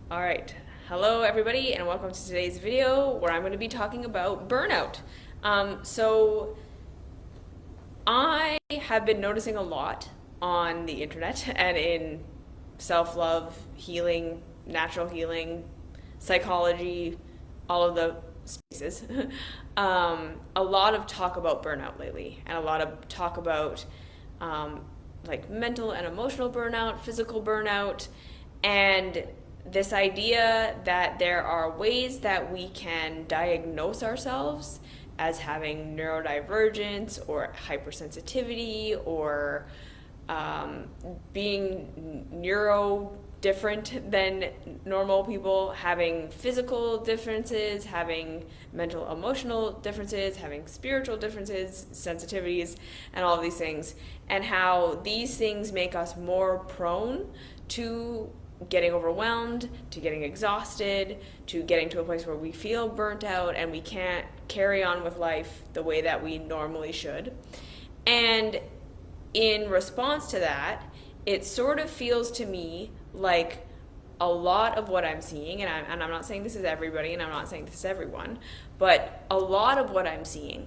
All right. Hello, everybody, and welcome to today's video where I'm going to be talking about burnout. So, I have been noticing a lot on the internet and in self love, healing, natural healing, psychology, all of the spaces. A lot of talk about burnout lately, and a lot of talk about like mental and emotional burnout, physical burnout, and this idea that there are ways that we can diagnose ourselves as having neurodivergence or hypersensitivity or being neuro different than normal people, having physical differences, having mental emotional differences, having spiritual differences, sensitivities, and all of these things, and how these things make us more prone to getting overwhelmed, to getting exhausted, to getting to a place where we feel burnt out and we can't carry on with life the way that we normally should. And in response to that, it sort of feels to me like a lot of what I'm seeing, and I'm not saying this is everybody and I'm not saying this is everyone, but a lot of what I'm seeing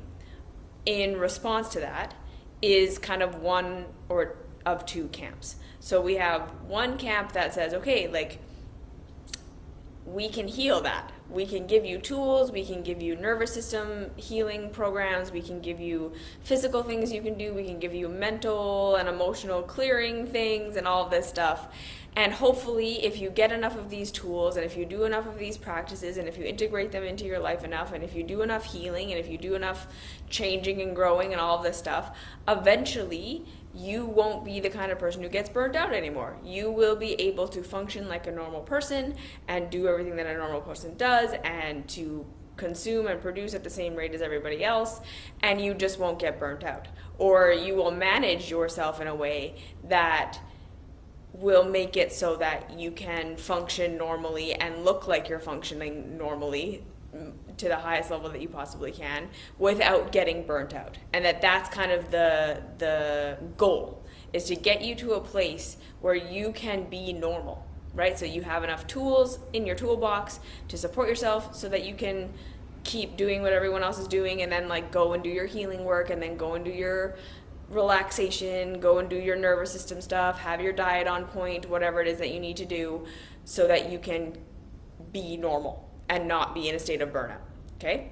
in response to that is kind of one or of two camps. So we have one camp that says, okay, like, we can heal that. We can give you tools, we can give you nervous system healing programs, we can give you physical things you can do, we can give you mental and emotional clearing things and all of this stuff. And hopefully, if you get enough of these tools and if you do enough of these practices and if you integrate them into your life enough and if you do enough healing and if you do enough changing and growing and all of this stuff, eventually you won't be the kind of person who gets burnt out anymore. You will be able to function like a normal person and do everything that a normal person does and to consume and produce at the same rate as everybody else, and you just won't get burnt out. Or you will manage yourself in a way that will make it so that you can function normally and look like you're functioning normally to the highest level that you possibly can without getting burnt out. And that's kind of the goal, is to get you to a place where you can be normal, right? So you have enough tools in your toolbox to support yourself so that you can keep doing what everyone else is doing and then like go and do your healing work and then go and do your relaxation, go and do your nervous system stuff, have your diet on point, whatever it is that you need to do so that you can be normal and not be in a state of burnout, okay?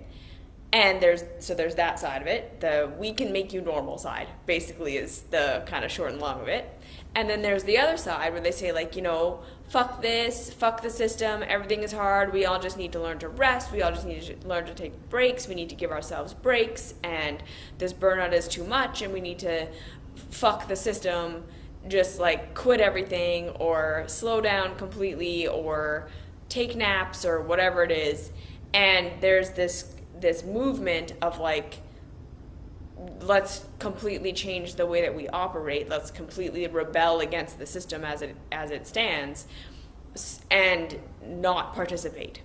And there's that side of it. The we can make you normal side basically is the kind of short and long of it. And then there's the other side where they say, like, you know, fuck this, fuck the system, everything is hard, we all just need to learn to rest, we all just need to learn to take breaks, we need to give ourselves breaks, and this burnout is too much and we need to fuck the system, just like quit everything or slow down completely or take naps or whatever it is. And there's this movement of like, let's completely change the way that we operate, let's completely rebel against the system as it stands and not participate,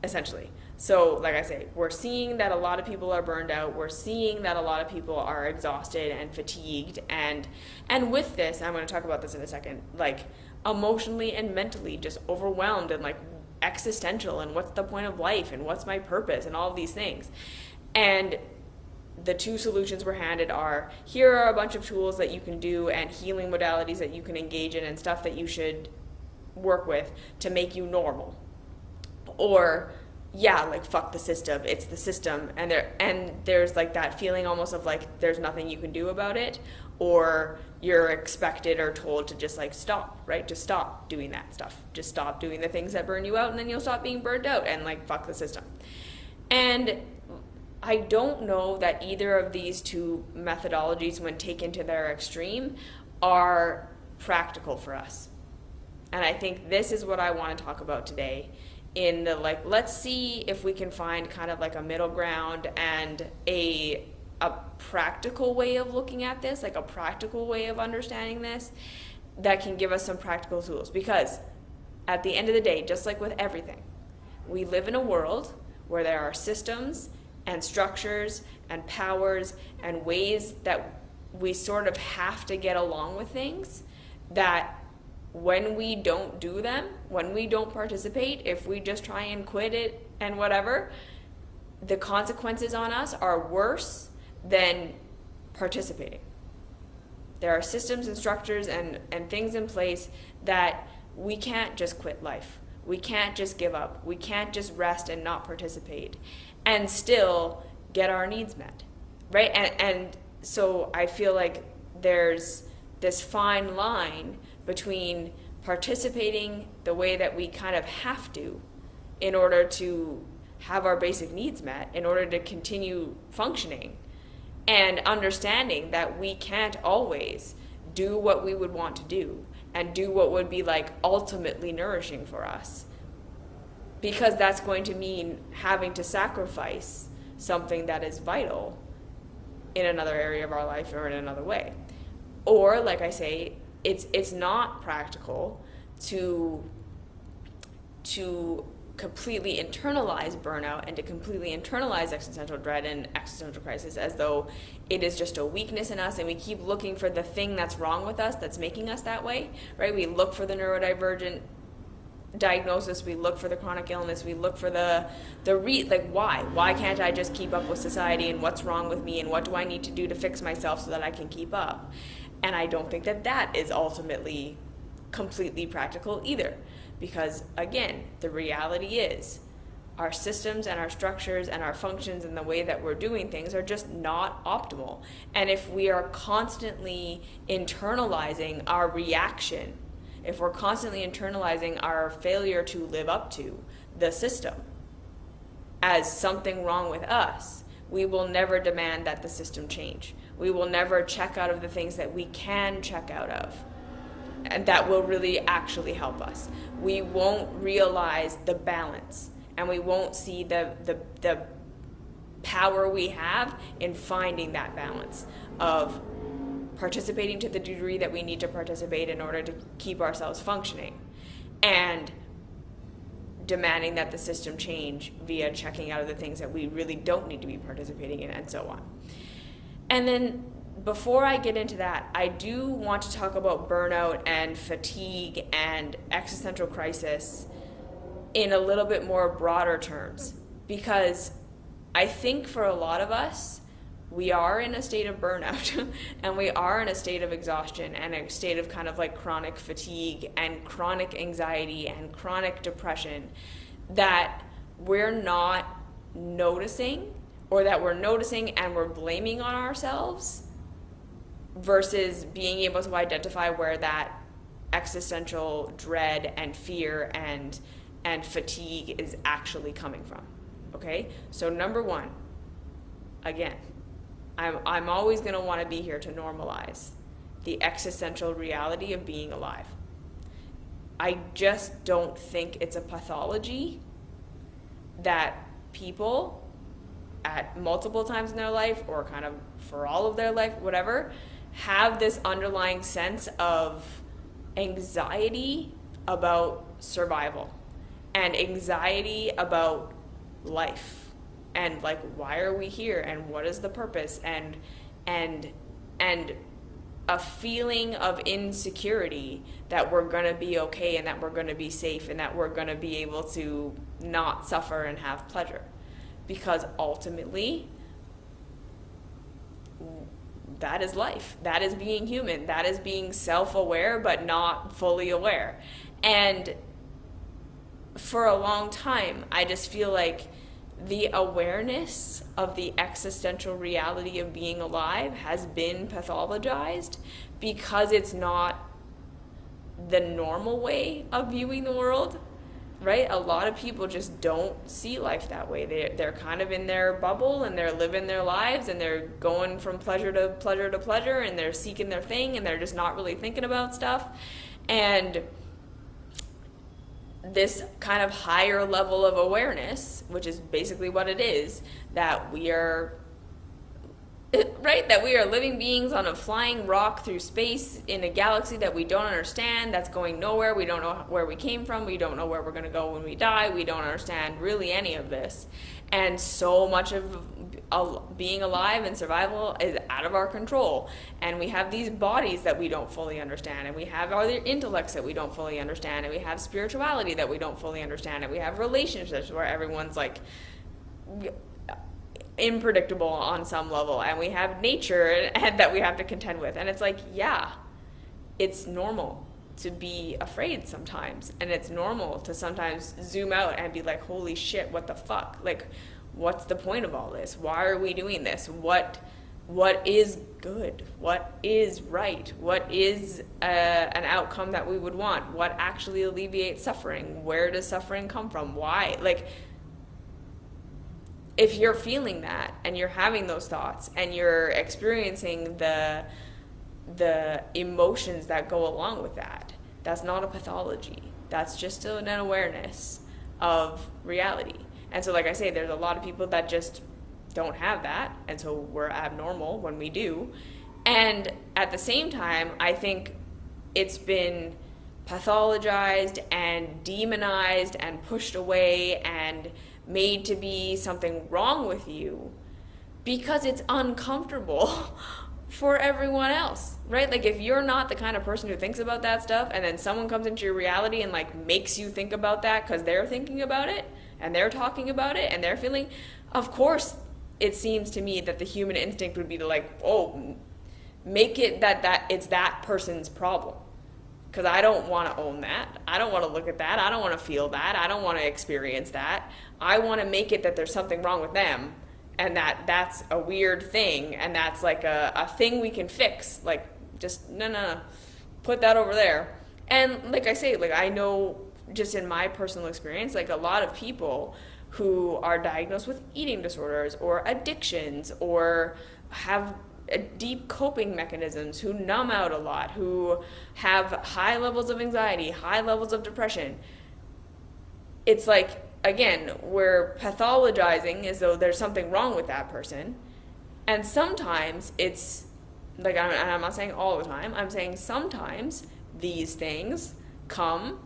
essentially. So like I say, we're seeing that a lot of people are burned out, we're seeing that a lot of people are exhausted and fatigued, and with this, I'm going to talk about this in a second, like emotionally and mentally just overwhelmed and like existential, and what's the point of life and what's my purpose and all of these things. And the two solutions we're handed are, here are a bunch of tools that you can do and healing modalities that you can engage in and stuff that you should work with to make you normal. Or, yeah, like, fuck the system, it's the system, and there's like that feeling almost of like there's nothing you can do about it, or you're expected or told to just like stop, right? Just stop doing that stuff. Just stop doing the things that burn you out and then you'll stop being burned out, and like fuck the system. And I don't know that either of these two methodologies, when taken to their extreme, are practical for us. And I think this is what I want to talk about today, in the like, let's see if we can find kind of like a middle ground and a practical way of looking at this, like a practical way of understanding this that can give us some practical tools. Because at the end of the day, just like with everything, we live in a world where there are systems and structures and powers and ways that we sort of have to get along with things that when we don't do them, when we don't participate, if we just try and quit it and whatever, the consequences on us are worse than participating. There are systems and structures and things in place that we can't just quit life. We can't just give up. We can't just rest and not participate and still get our needs met, right? And so I feel like there's this fine line between participating the way that we kind of have to in order to have our basic needs met, in order to continue functioning, and understanding that we can't always do what we would want to do and do what would be like ultimately nourishing for us, because that's going to mean having to sacrifice something that is vital in another area of our life or in another way. Or, like I say, it's not practical to completely internalize burnout and to completely internalize existential dread and existential crisis as though it is just a weakness in us, and we keep looking for the thing that's wrong with us that's making us that way, right? We look for the neurodivergent diagnosis, we look for the chronic illness, we look for why can't I just keep up with society, and what's wrong with me, and what do I need to do to fix myself so that I can keep up? And I don't think that is ultimately completely practical either, because again, the reality is our systems and our structures and our functions and the way that we're doing things are just not optimal. And if we are constantly internalizing our reaction, if we're constantly internalizing our failure to live up to the system as something wrong with us, we will never demand that the system change. We will never check out of the things that we can check out of, and that will really actually help us. We won't realize the balance, and we won't see the power we have in finding that balance of participating to the degree that we need to participate in order to keep ourselves functioning, and demanding that the system change via checking out of the things that we really don't need to be participating in, and so on. And then before I get into that, I do want to talk about burnout and fatigue and existential crisis in a little bit more broader terms, because I think for a lot of us, we are in a state of burnout and we are in a state of exhaustion and a state of kind of like chronic fatigue and chronic anxiety and chronic depression that we're not noticing, or that we're noticing and we're blaming on ourselves, versus being able to identify where that existential dread and fear and fatigue is actually coming from. Okay? So number one, again, I'm always going to want to be here to normalize the existential reality of being alive. I just don't think it's a pathology that people at multiple times in their life, or kind of for all of their life, whatever, have this underlying sense of anxiety about survival and anxiety about life, and like, why are we here, and what is the purpose, and a feeling of insecurity that we're going to be okay, and that we're going to be safe, and that we're going to be able to not suffer and have pleasure. Because ultimately, that is life. That is being human. That is being self-aware but not fully aware. And for a long time, I just feel like the awareness of the existential reality of being alive has been pathologized, because it's not the normal way of viewing the world, right? A lot of people just don't see life that way. They're kind of in their bubble, and they're living their lives, and they're going from pleasure to pleasure to pleasure, and they're seeking their thing, and they're just not really thinking about stuff. And this kind of higher level of awareness, which is basically what it is, that we are living beings on a flying rock through space in a galaxy that we don't understand, that's going nowhere. We don't know where we came from. We don't know where we're going to go when we die. We don't understand really any of this. And so much of being alive and survival is out of our control, and we have these bodies that we don't fully understand, and we have other intellects that we don't fully understand, and we have spirituality that we don't fully understand, and we have relationships where everyone's like unpredictable on some level, and we have nature and that we have to contend with. And it's like, yeah, it's normal to be afraid sometimes, and it's normal to sometimes zoom out and be like, holy shit, what the fuck, like, what's the point of all this? Why are we doing this? What is good? What is right? What is an outcome that we would want? What actually alleviates suffering? Where does suffering come from? Why? Like, if you're feeling that and you're having those thoughts and you're experiencing the emotions that go along with that, that's not a pathology. That's just an awareness of reality. And so, like I say, there's a lot of people that just don't have that, and so we're abnormal when we do. And at the same time, I think it's been pathologized and demonized and pushed away and made to be something wrong with you because it's uncomfortable for everyone else, right? Like, if you're not the kind of person who thinks about that stuff, and then someone comes into your reality and like makes you think about that because they're thinking about it and they're talking about it and they're feeling, of course it seems to me that the human instinct would be to like, oh, make it that it's that person's problem, because I don't want to own that. I don't want to look at that. I don't want to feel that. I don't want to experience that. I want to make it that there's something wrong with them, and that's a weird thing, and that's like a thing we can fix. Like, just no, put that over there. And like I say, like, I know just in my personal experience, like, a lot of people who are diagnosed with eating disorders or addictions or have deep coping mechanisms, who numb out a lot, who have high levels of anxiety, high levels of depression. It's like, again, we're pathologizing as though there's something wrong with that person. And sometimes it's like, I'm not saying all the time, I'm saying sometimes these things come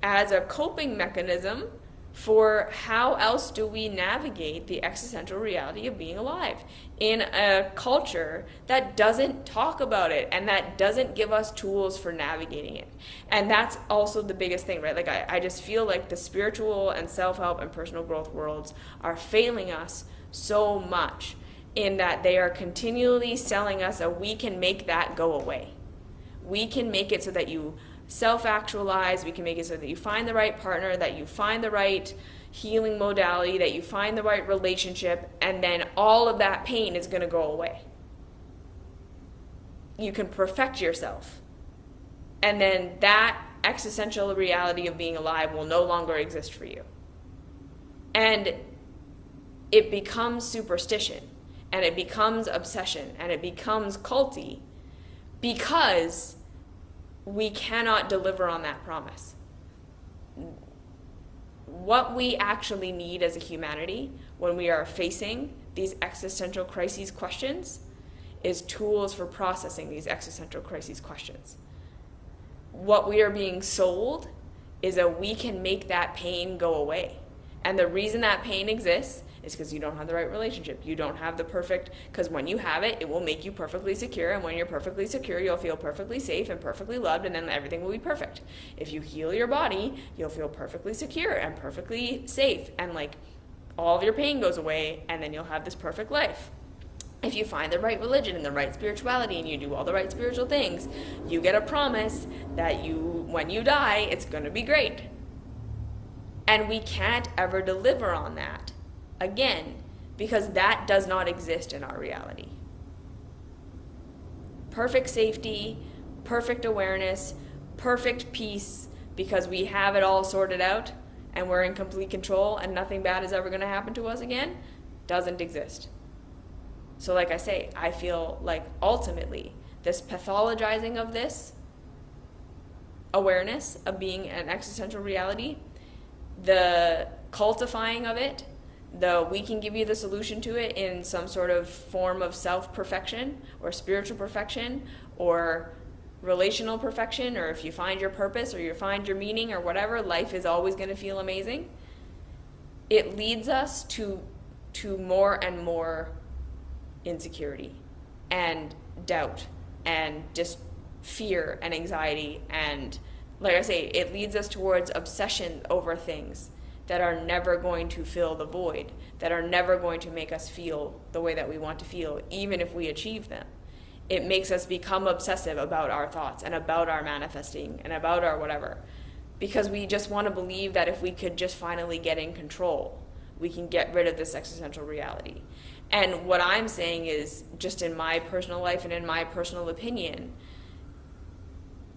as a coping mechanism for how else do we navigate the existential reality of being alive in a culture that doesn't talk about it and that doesn't give us tools for navigating it. And that's also the biggest thing, right? Like, I just feel like the spiritual and self-help and personal growth worlds are failing us so much in that they are continually selling us a we can make that go away. We can make it so that you self-actualize, we can make it so that you find the right partner, that you find the right healing modality, that you find the right relationship, and then all of that pain is going to go away. You can perfect yourself, and then that existential reality of being alive will no longer exist for you. And it becomes superstition, and it becomes obsession, and it becomes culty, because we cannot deliver on that promise. What we actually need as a humanity when we are facing these existential crises questions is tools for processing these existential crises questions. What we are being sold is that we can make that pain go away. And the reason that pain exists is because you don't have the right relationship. You don't have the perfect, because when you have it, it will make you perfectly secure. And when you're perfectly secure, you'll feel perfectly safe and perfectly loved, and then everything will be perfect. If you heal your body, you'll feel perfectly secure and perfectly safe, and like all of your pain goes away, and then you'll have this perfect life. If you find the right religion and the right spirituality and you do all the right spiritual things, you get a promise that when you die, it's going to be great. And we can't ever deliver on that. Again, because that does not exist in our reality. Perfect safety, perfect awareness, perfect peace, because we have it all sorted out and we're in complete control and nothing bad is ever going to happen to us again, doesn't exist. So like I say, I feel like ultimately this pathologizing of this awareness of being an existential reality, the cultifying of it, we can give you the solution to it in some sort of form of self-perfection or spiritual perfection or relational perfection, or if you find your purpose or you find your meaning or whatever, life is always going to feel amazing. It leads us to more and more insecurity and doubt and just fear and anxiety. And like I say, it leads us towards obsession over things that are never going to fill the void, that are never going to make us feel the way that we want to feel, even if we achieve them. It makes us become obsessive about our thoughts and about our manifesting and about our whatever, because we just want to believe that if we could just finally get in control, we can get rid of this existential reality. And what I'm saying is, just in my personal life and in my personal opinion,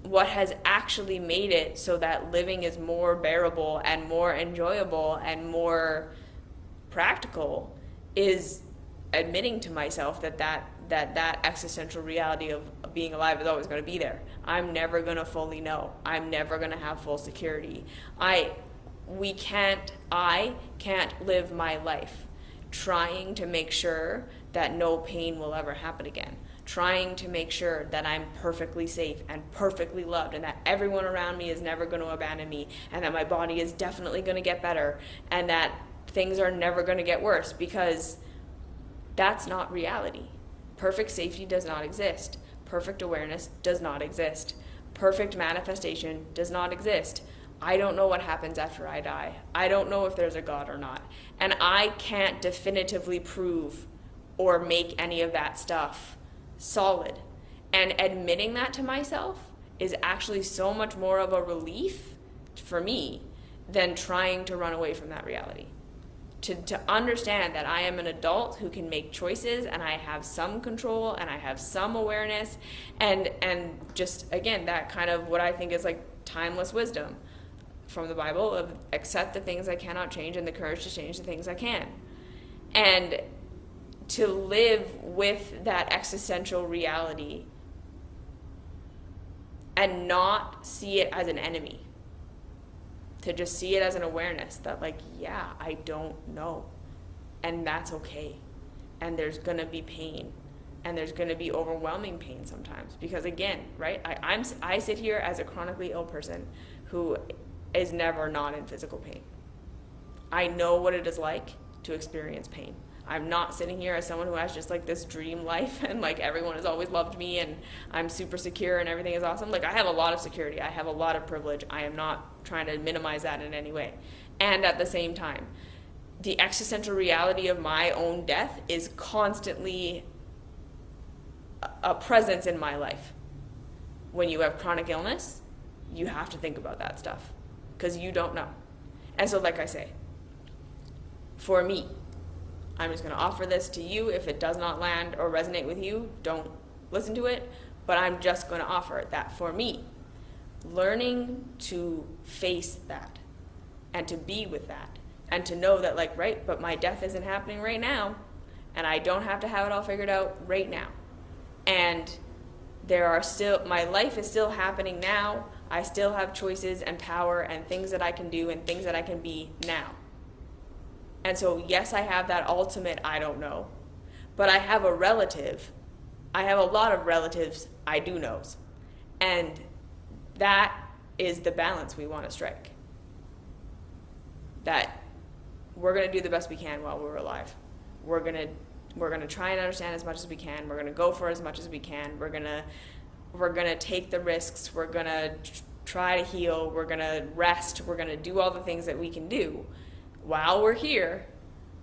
what has actually made it so that living is more bearable and more enjoyable and more practical is admitting to myself that existential reality of being alive is always going to be there. I'm never going to fully know. I'm never going to have full security. I can't live my life trying to make sure that no pain will ever happen again, trying to make sure that I'm perfectly safe and perfectly loved and that everyone around me is never going to abandon me and that my body is definitely going to get better and that things are never going to get worse, because that's not reality. Perfect safety does not exist. Perfect awareness does not exist. Perfect manifestation does not exist. I don't know what happens after I die. I don't know if there's a God or not. And I can't definitively prove or make any of that stuff solid. And admitting that to myself is actually so much more of a relief for me than trying to run away from that reality. To understand that I am an adult who can make choices and I have some control and I have some awareness and just, again, that kind of what I think is like timeless wisdom from the Bible of accept the things I cannot change and the courage to change the things I can. And to live with that existential reality and not see it as an enemy. To just see it as an awareness that, like, yeah, I don't know. And that's okay. And there's going to be pain. And there's going to be overwhelming pain sometimes. Because, again, right, I sit here as a chronically ill person who is never not in physical pain. I know what it is like to experience pain. I'm not sitting here as someone who has just like this dream life and like everyone has always loved me and I'm super secure and everything is awesome. Like I have a lot of security. I have a lot of privilege. I am not trying to minimize that in any way. And at the same time, the existential reality of my own death is constantly a presence in my life. When you have chronic illness, you have to think about that stuff because you don't know. And so like I say, for me, I'm just going to offer this to you. If it does not land or resonate with you, don't listen to it. But I'm just going to offer it that for me, learning to face that and to be with that and to know that like, right, but my death isn't happening right now and I don't have to have it all figured out right now. And my life is still happening now. I still have choices and power and things that I can do and things that I can be now. And so, yes, I have that ultimate I don't know, but I have a relative. I have a lot of relatives I do knows. And that is the balance we want to strike. That we're going to do the best we can while we're alive. We're going to try and understand as much as we can. We're going to go for as much as we can. We're going to take the risks. We're going to try to heal. We're going to rest. We're going to do all the things that we can do while we're here,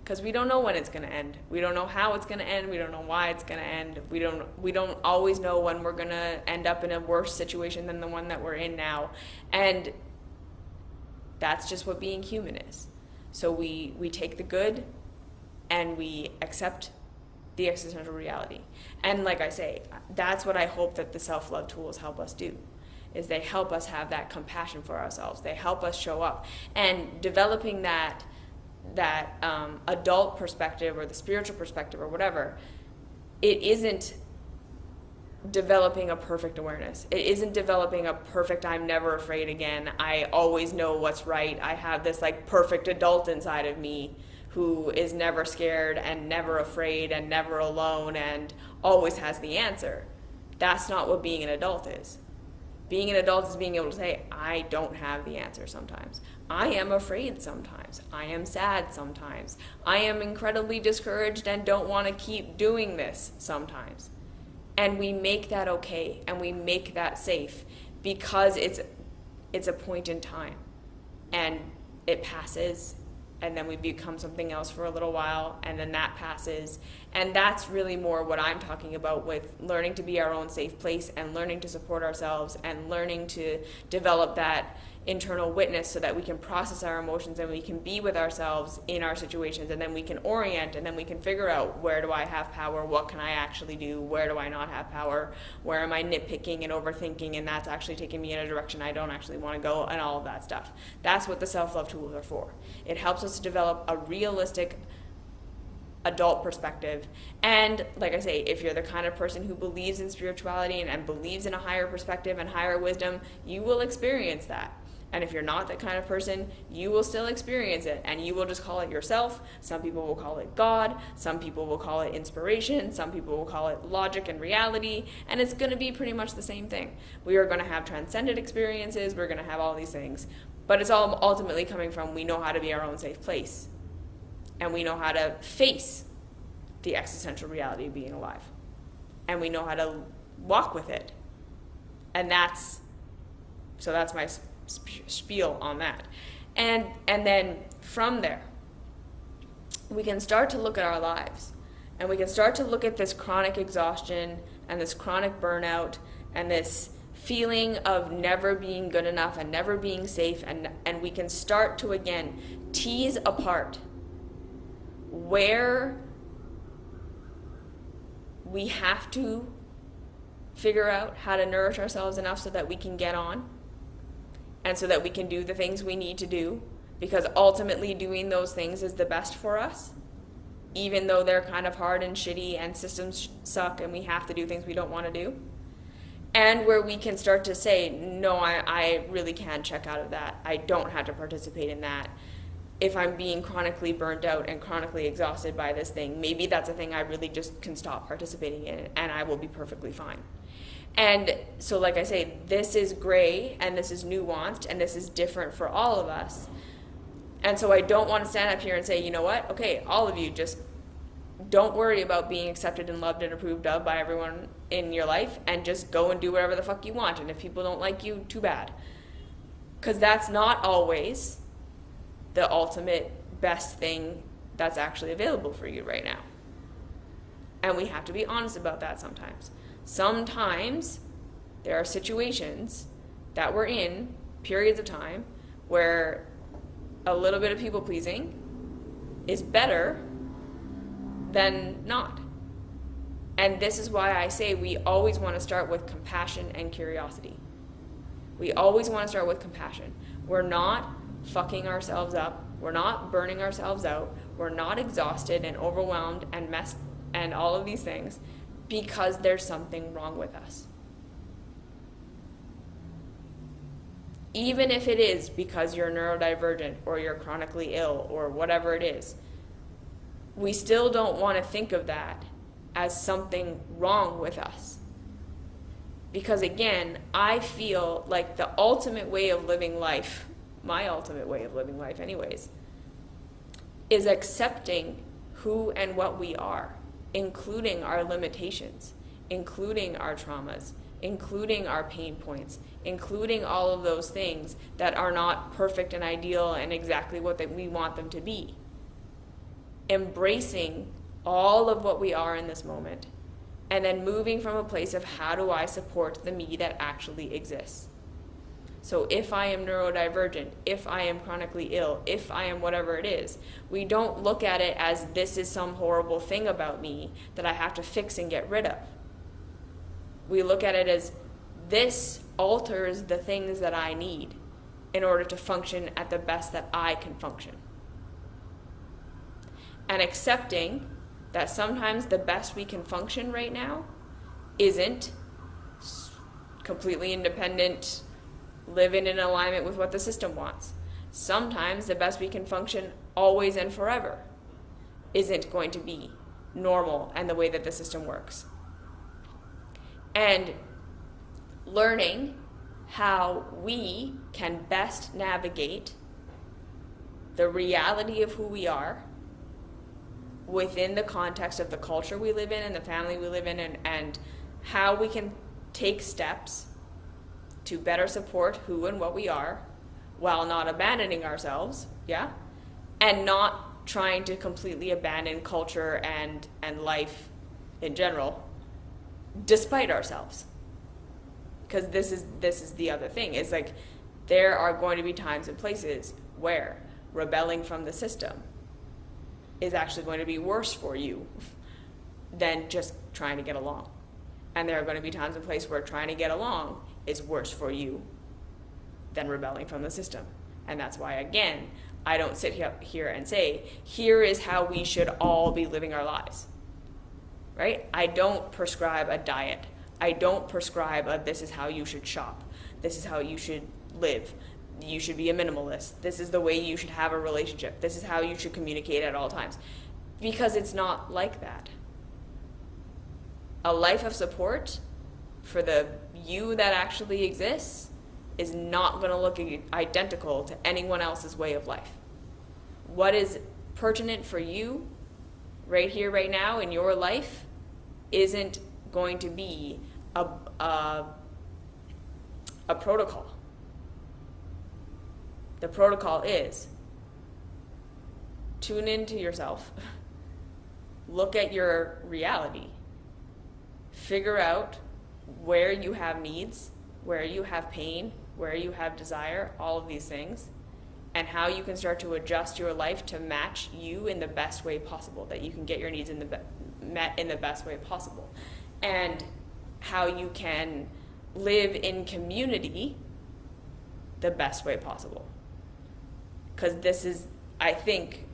because we don't know when it's going to end. We don't know how it's going to end. We don't know why it's going to end. We don't always know when we're going to end up in a worse situation than the one that we're in now. And that's just what being human is. So we take the good and we accept the existential reality. And like I say, that's what I hope that the self-love tools help us do. Is they help us have that compassion for ourselves. They help us show up. And developing that adult perspective or the spiritual perspective or whatever, it isn't developing a perfect awareness. It isn't developing a perfect I'm never afraid again. I always know what's right. I have this like perfect adult inside of me who is never scared and never afraid and never alone and always has the answer. That's not what being an adult is. Being an adult is being able to say, I don't have the answer sometimes. I am afraid sometimes. I am sad sometimes. I am incredibly discouraged and don't want to keep doing this sometimes. And we make that okay, and we make that safe, because it's a point in time, and it passes, and then we become something else for a little while, and then that passes. And that's really more what I'm talking about with learning to be our own safe place, and learning to support ourselves, and learning to develop that internal witness so that we can process our emotions, and we can be with ourselves in our situations, and then we can orient, and then we can figure out, where do I have power, what can I actually do, where do I not have power, where am I nitpicking and overthinking, and that's actually taking me in a direction I don't actually want to go, and all of that stuff. That's what the self-love tools are for. It helps us to develop a realistic adult perspective. And like I say, if you're the kind of person who believes in spirituality and believes in a higher perspective and higher wisdom, you will experience that. And if you're not that kind of person, you will still experience it, and you will just call it yourself. Some people will call it God, some people will call it inspiration, some people will call it logic and reality, and it's going to be pretty much the same thing. We are going to have transcendent experiences, we're going to have all these things, but it's all ultimately coming from, we know how to be our own safe place, and we know how to face the existential reality of being alive, and we know how to walk with it. And that's my spiel on that. And then from there, we can start to look at our lives, and we can start to look at this chronic exhaustion and this chronic burnout and this feeling of never being good enough and never being safe, and we can start to again tease apart where we have to figure out how to nourish ourselves enough so that we can get on, and so that we can do the things we need to do, because ultimately doing those things is the best for us, even though they're kind of hard and shitty and systems suck and we have to do things we don't want to do. And where we can start to say, no, I really can check out of that. I don't have to participate in that. If I'm being chronically burnt out and chronically exhausted by this thing, maybe that's a thing I really just can stop participating in, and I will be perfectly fine. And so, like I say, this is gray, and this is nuanced, and this is different for all of us. And so I don't want to stand up here and say, you know what, okay, all of you, just don't worry about being accepted and loved and approved of by everyone in your life, and just go and do whatever the fuck you want. And if people don't like you, too bad. Because that's not always the ultimate best thing that's actually available for you right now. And we have to be honest about that sometimes. Sometimes there are situations that we're in, periods of time, where a little bit of people pleasing is better than not. And this is why I say we always want to start with compassion and curiosity. We always want to start with compassion. We're not fucking ourselves up. We're not burning ourselves out. We're not exhausted and overwhelmed and messed and all of these things because there's something wrong with us. Even if it is because you're neurodivergent or you're chronically ill or whatever it is, we still don't want to think of that as something wrong with us. Because again, I feel like the ultimate way of living life, my ultimate way of living life anyways, is accepting who and what we are, including our limitations, including our traumas, including our pain points, including all of those things that are not perfect and ideal and exactly what we want them to be. Embracing all of what we are in this moment, and then moving from a place of how do I support the me that actually exists. So if I am neurodivergent, if I am chronically ill, if I am whatever it is, we don't look at it as this is some horrible thing about me that I have to fix and get rid of. We look at it as this alters the things that I need in order to function at the best that I can function. And accepting that sometimes the best we can function right now isn't completely independent, living in alignment with what the system wants. Sometimes the best we can function always and forever isn't going to be normal and the way that the system works. And learning how we can best navigate the reality of who we are within the context of the culture we live in and the family we live in, and how we can take steps to better support who and what we are while not abandoning ourselves, yeah? And not trying to completely abandon culture and life in general, despite ourselves. Because this is the other thing, is like there are going to be times and places where rebelling from the system is actually going to be worse for you than just trying to get along. And there are going to be times and places where trying to get along is worse for you than rebelling from the system. And that's why, again, I don't sit here and say, here is how we should all be living our lives, right? I don't prescribe a diet. I don't prescribe this is how you should shop. This is how you should live. You should be a minimalist. This is the way you should have a relationship. This is how you should communicate at all times. Because it's not like that. A life of support for the you that actually exists is not going to look identical to anyone else's way of life. What is pertinent for you right here, right now in your life isn't going to be a protocol. The protocol is tune into yourself, look at your reality, figure out where you have needs, where you have pain, where you have desire, all of these things, and how you can start to adjust your life to match you in the best way possible, that you can get your needs met in the best way possible, and how you can live in community the best way possible. Because this is, I think,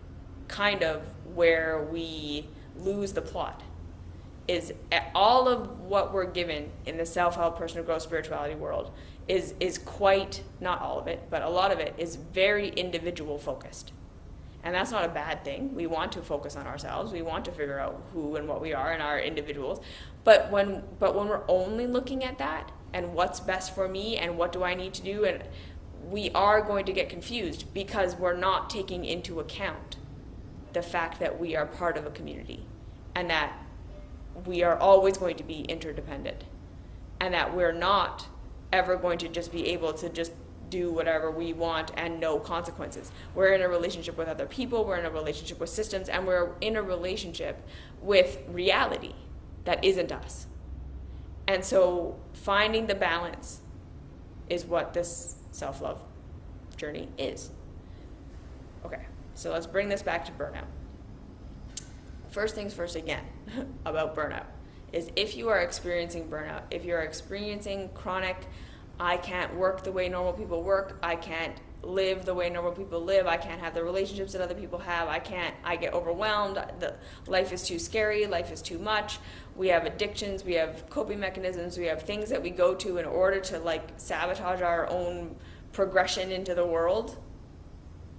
kind of where we lose the plot, is all of what we're given in the self-help, personal growth, spirituality world is quite, not all of it, but a lot of it is very individual focused. And that's not a bad thing. We want to focus on ourselves. We want to figure out who and what we are and our individuals. But when we're only looking at that and what's best for me and what do I need to do, and we are going to get confused because we're not taking into account the fact that we are part of a community and that we are always going to be interdependent and that we're not ever going to just be able to just do whatever we want and no consequences. We're in a relationship with other people, we're in a relationship with systems, and we're in a relationship with reality that isn't us. And so finding the balance is what this self-love journey is. Okay, so let's bring this back to burnout. First things first again about burnout is if you are experiencing burnout, if you're experiencing chronic, I can't work the way normal people work, I can't live the way normal people live, I can't have the relationships that other people have, I get overwhelmed, life is too scary, life is too much, we have addictions, we have coping mechanisms, we have things that we go to in order to sabotage our own progression into the world,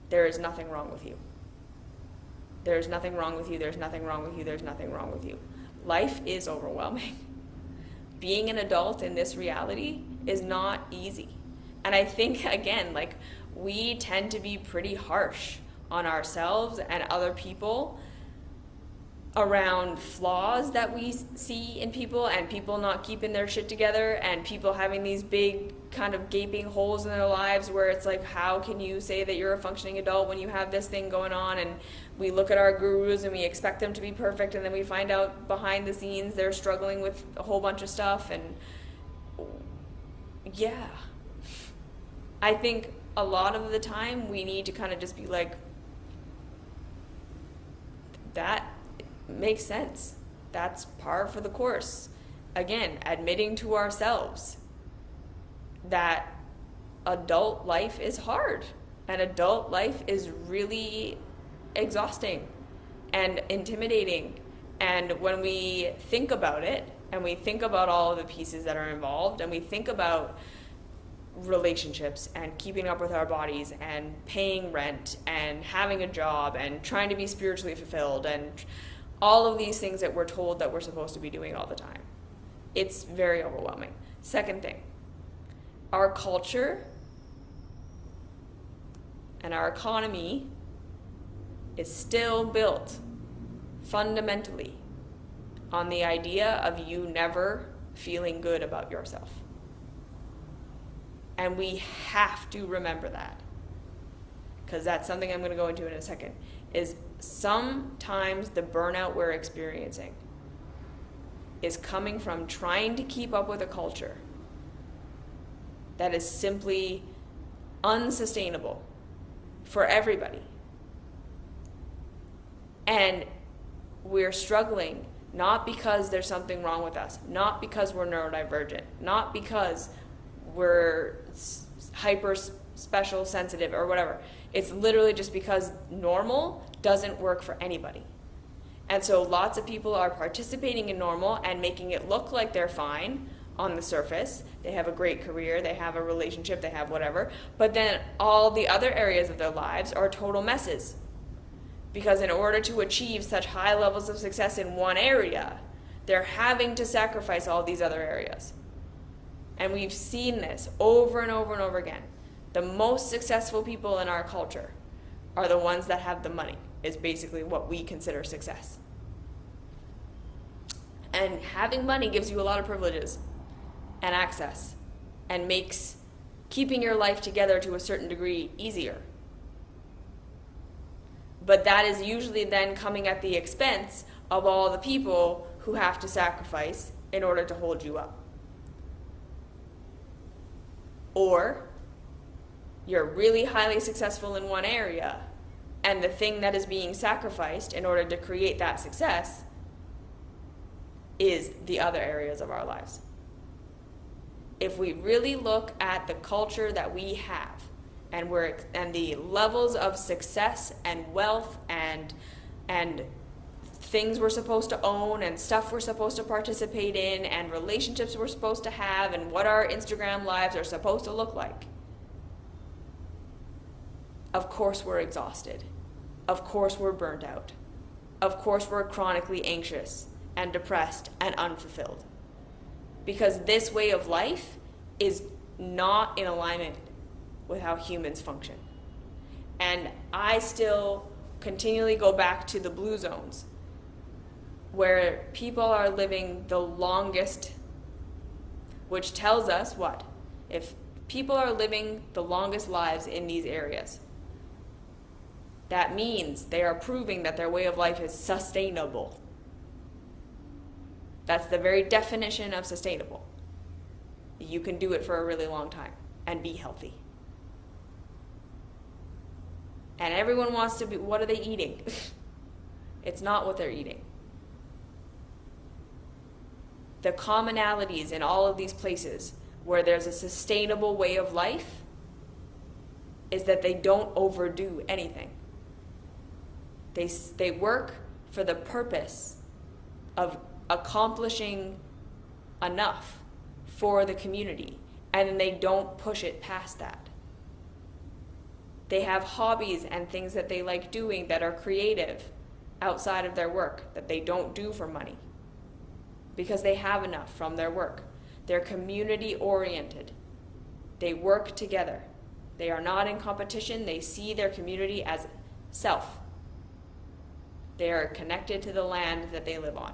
there is nothing wrong with you. There's nothing wrong with you, there's nothing wrong with you, there's nothing wrong with you. Life is overwhelming. Being an adult in this reality is not easy. And I think, again, we tend to be pretty harsh on ourselves and other people around flaws that we see in people and people not keeping their shit together and people having these big kind of gaping holes in their lives where it's like, how can you say that you're a functioning adult when you have this thing going on? And we look at our gurus and we expect them to be perfect, and then we find out behind the scenes they're struggling with a whole bunch of stuff. And yeah, I think a lot of the time we need to kind of just be like, that makes sense. That's par for the course. Again, admitting to ourselves that adult life is hard and adult life is really exhausting and intimidating. And when we think about it and we think about all of the pieces that are involved and we think about relationships and keeping up with our bodies and paying rent and having a job and trying to be spiritually fulfilled and all of these things that we're told that we're supposed to be doing all the time, it's very overwhelming. Second thing, our culture and our economy is still built fundamentally on the idea of you never feeling good about yourself. And we have to remember that, because that's something I'm going to go into in a second, is sometimes the burnout we're experiencing is coming from trying to keep up with a culture that is simply unsustainable for everybody. And we're struggling not because there's something wrong with us, not because we're neurodivergent, not because we're hyper special sensitive or whatever. It's literally just because normal doesn't work for anybody. And so lots of people are participating in normal and making it look like they're fine on the surface. They have a great career, they have a relationship, they have whatever. But then all the other areas of their lives are total messes. Because in order to achieve such high levels of success in one area, they're having to sacrifice all these other areas. And we've seen this over and over and over again. The most successful people in our culture are the ones that have the money, is basically what we consider success. And having money gives you a lot of privileges and access and makes keeping your life together to a certain degree easier. But that is usually then coming at the expense of all the people who have to sacrifice in order to hold you up. Or you're really highly successful in one area, and the thing that is being sacrificed in order to create that success is the other areas of our lives. If we really look at the culture that we have, and the levels of success and wealth and things we're supposed to own and stuff we're supposed to participate in and relationships we're supposed to have and what our Instagram lives are supposed to look like, of course we're exhausted. Of course we're burnt out. Of course we're chronically anxious and depressed and unfulfilled. Because this way of life is not in alignment with how humans function. And I still continually go back to the blue zones, where people are living the longest, which tells us what? If people are living the longest lives in these areas, that means they are proving that their way of life is sustainable. That's the very definition of sustainable. You can do it for a really long time and be healthy. And everyone wants to be, what are they eating? It's not what they're eating. The commonalities in all of these places where there's a sustainable way of life is that they don't overdo anything. They work for the purpose of accomplishing enough for the community, and then they don't push it past that. They have hobbies and things that they like doing that are creative outside of their work that they don't do for money because they have enough from their work. They're community oriented. They work together. They are not in competition. They see their community as self. They are connected to the land that they live on.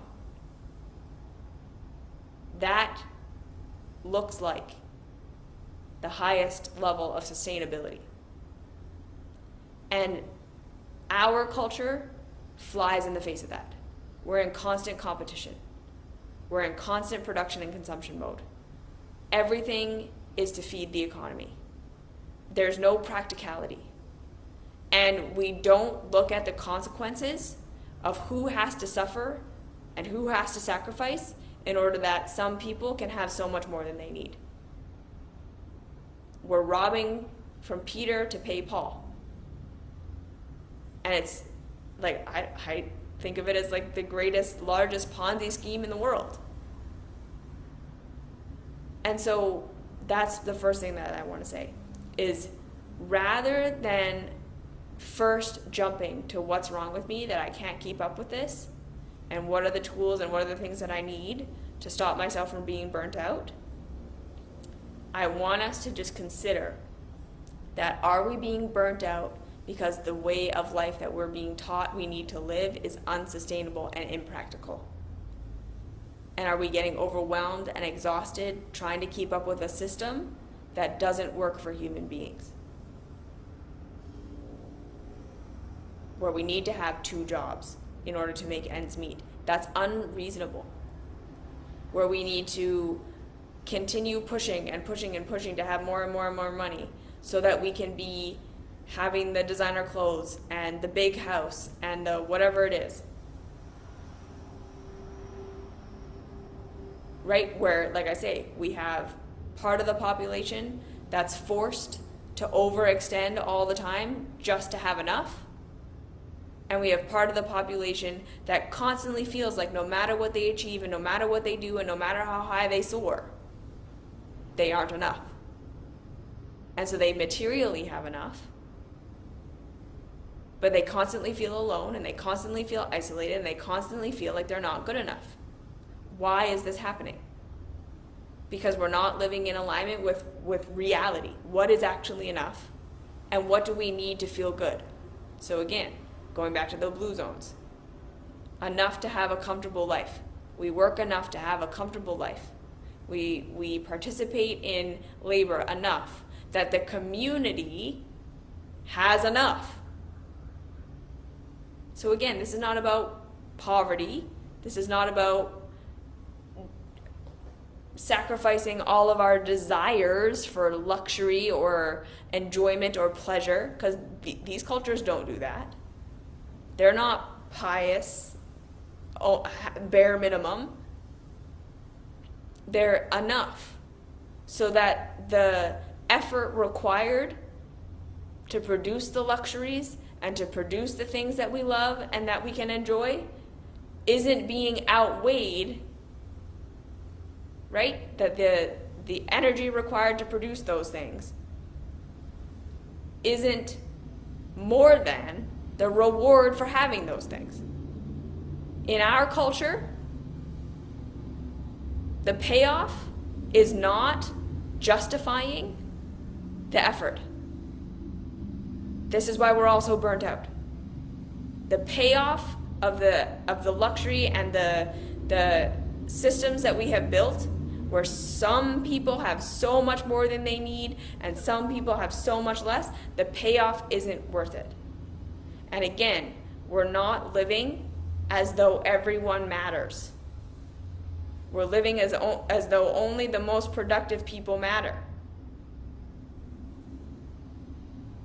That looks like the highest level of sustainability. And our culture flies in the face of that. We're in constant competition. We're in constant production and consumption mode. Everything is to feed the economy. There's no practicality. And we don't look at the consequences of who has to suffer and who has to sacrifice in order that some people can have so much more than they need. We're robbing from Peter to pay Paul. And it's like, I think of it as like the greatest, largest Ponzi scheme in the world. And so that's the first thing that I want to say, is rather than first jumping to what's wrong with me, that I can't keep up with this, and what are the tools and what are the things that I need to stop myself from being burnt out, I want us to just consider that, are we being burnt out because the way of life that we're being taught we need to live is unsustainable and impractical? And are we getting overwhelmed and exhausted trying to keep up with a system that doesn't work for human beings? Where we need to have 2 jobs in order to make ends meet. That's unreasonable. Where we need to continue pushing and pushing and pushing to have more and more and more money so that we can be having the designer clothes and the big house and the whatever it is. Right? Where, like I say, we have part of the population that's forced to overextend all the time just to have enough. And we have part of the population that constantly feels like no matter what they achieve and no matter what they do and no matter how high they soar, they aren't enough. And so they materially have enough, but they constantly feel alone and they constantly feel isolated and they constantly feel like they're not good enough. Why is this happening? Because we're not living in alignment with reality. What is actually enough? And what do we need to feel good? So again, going back to the blue zones. Enough to have a comfortable life. We work enough to have a comfortable life. We participate in labor enough that the community has enough. So again, this is not about poverty. This is not about sacrificing all of our desires for luxury or enjoyment or pleasure, because these cultures don't do that. They're not pious, bare minimum. They're enough so that the effort required to produce the luxuries and to produce the things that we love and that we can enjoy isn't being outweighed, right? That the energy required to produce those things isn't more than the reward for having those things. In our culture, the payoff is not justifying the effort. This is why we're all so burnt out. The payoff of the luxury and the systems that we have built, where some people have so much more than they need and some people have so much less, the payoff isn't worth it. And again, we're not living as though everyone matters. We're living as though only the most productive people matter.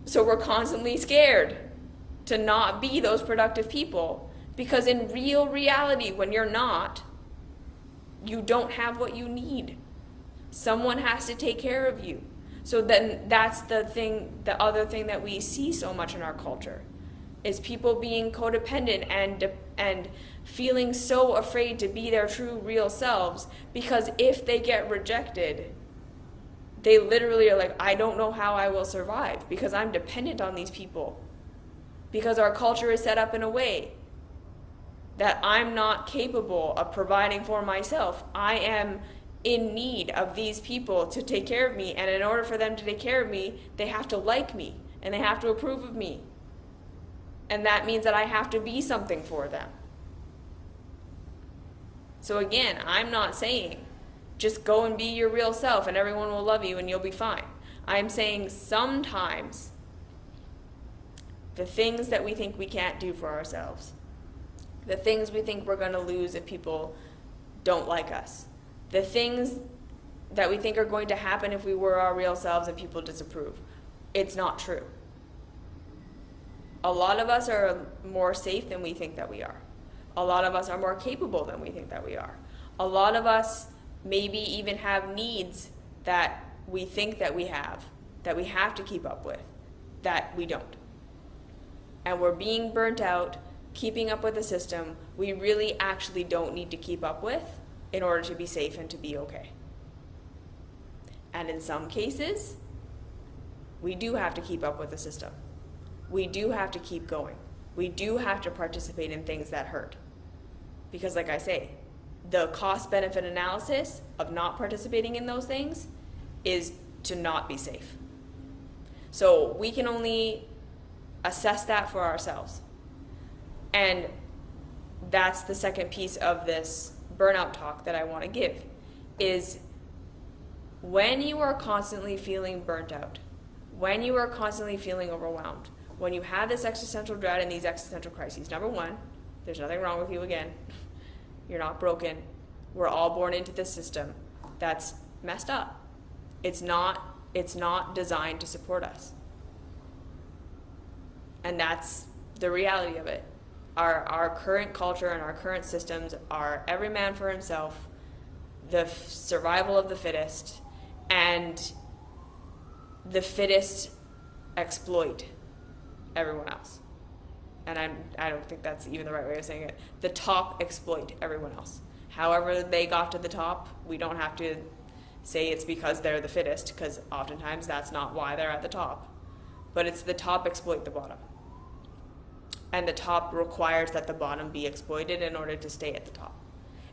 So we're constantly scared to not be those productive people, because in real reality, when you're not, you don't have what you need. Someone has to take care of you. So then that's the other thing that we see so much in our culture, is people being codependent and feeling so afraid to be their true real selves, because if they get rejected, they literally are like, I don't know how I will survive because I'm dependent on these people. Because our culture is set up in a way that I'm not capable of providing for myself. I am in need of these people to take care of me, and in order for them to take care of me, they have to like me and they have to approve of me. And that means that I have to be something for them. So again, I'm not saying just go and be your real self and everyone will love you and you'll be fine. I'm saying sometimes the things that we think we can't do for ourselves, the things we think we're going to lose if people don't like us, the things that we think are going to happen if we were our real selves and people disapprove, it's not true. A lot of us are more safe than we think that we are. A lot of us are more capable than we think that we are. A lot of us maybe even have needs that we think that we have to keep up with, that we don't. And we're being burnt out, keeping up with a system we really actually don't need to keep up with in order to be safe and to be okay. And in some cases, we do have to keep up with the system. We do have to keep going. We do have to participate in things that hurt. Because like I say, the cost-benefit analysis of not participating in those things is to not be safe. So we can only assess that for ourselves. And that's the second piece of this burnout talk that I want to give, is when you are constantly feeling burnt out, when you are constantly feeling overwhelmed, when you have this existential dread and these existential crises, number one, there's nothing wrong with you again. You're not broken. We're all born into this system that's messed up. It's not designed to support us. And that's the reality of it. Our current culture and our current systems are every man for himself, the survival of the fittest, and the fittest exploit everyone else. And I don't think that's even the right way of saying it. The top exploit everyone else. However they got to the top, we don't have to say it's because they're the fittest, because oftentimes that's not why they're at the top. But it's the top exploit the bottom. And the top requires that the bottom be exploited in order to stay at the top.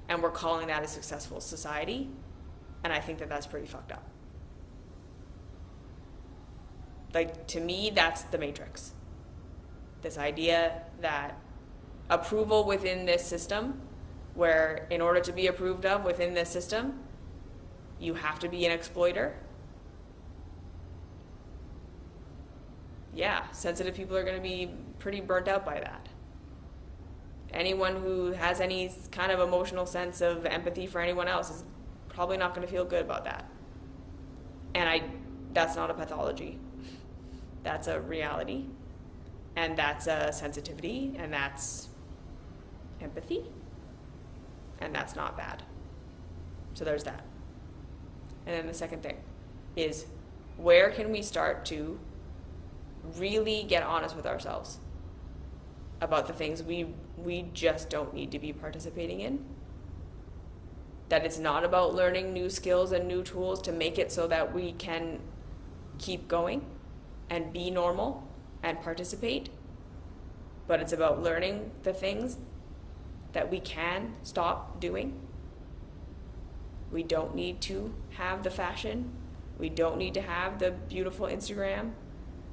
And we're calling that a successful society, and I think that that's pretty fucked up. Like, to me, that's the matrix. This idea that approval within this system, where in order to be approved of within this system, you have to be an exploiter. Yeah, sensitive people are going to be pretty burnt out by that. Anyone who has any kind of emotional sense of empathy for anyone else is probably not going to feel good about that. And that's not a pathology. That's a reality. And that's a sensitivity, and that's empathy. And that's not bad. So there's that. And then the second thing is, where can we start to really get honest with ourselves about the things we just don't need to be participating in? That it's not about learning new skills and new tools to make it so that we can keep going and be normal and participate, but it's about learning the things that we can stop doing. We don't need to have the fashion. We don't need to have the beautiful Instagram.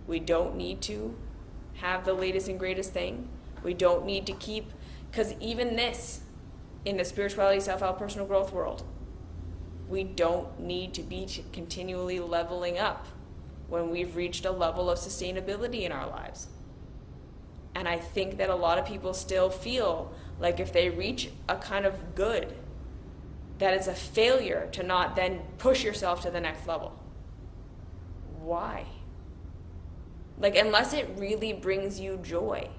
We don't need to have the latest and greatest thing. We don't need to keep, because even this, in the spirituality, self-help, personal growth world, we don't need to be continually leveling up when we've reached a level of sustainability in our lives. And I think that a lot of people still feel like if they reach a kind of good, that it's a failure to not then push yourself to the next level. Why? Like, unless it really brings you joy